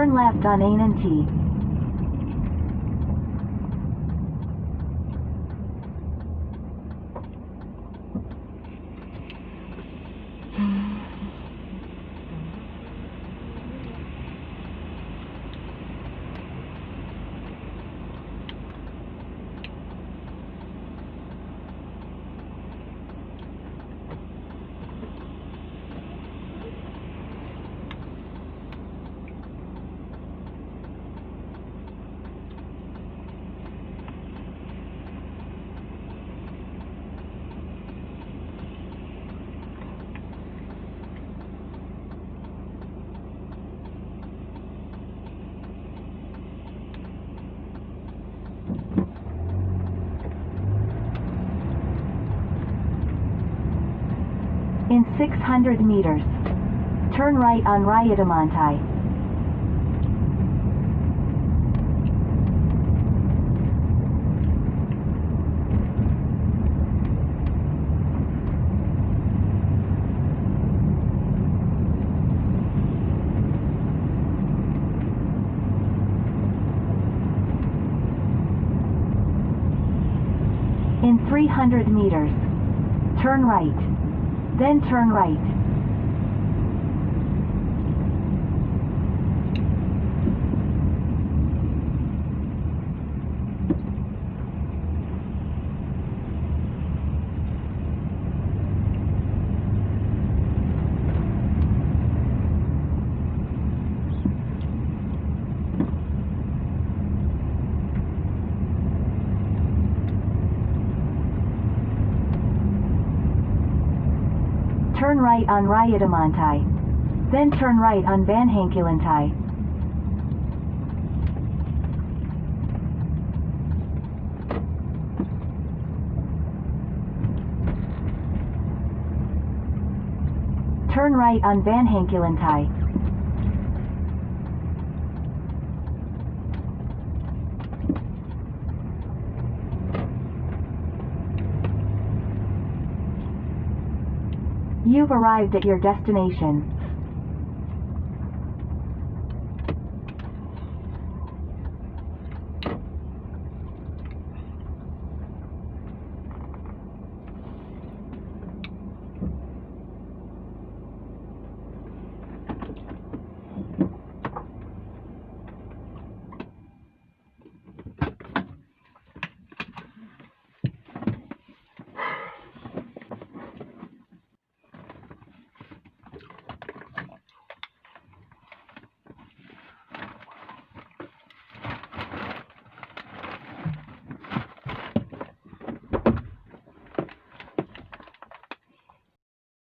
Turn left on Ainanti. In 600 meters, turn right on Rayadamantai. In 300 meters, turn right. Then turn right. Turn right on Rayadamantai. Then turn right on Vanhankulantai. Turn right on Vanhankulantai. You've arrived at your destination.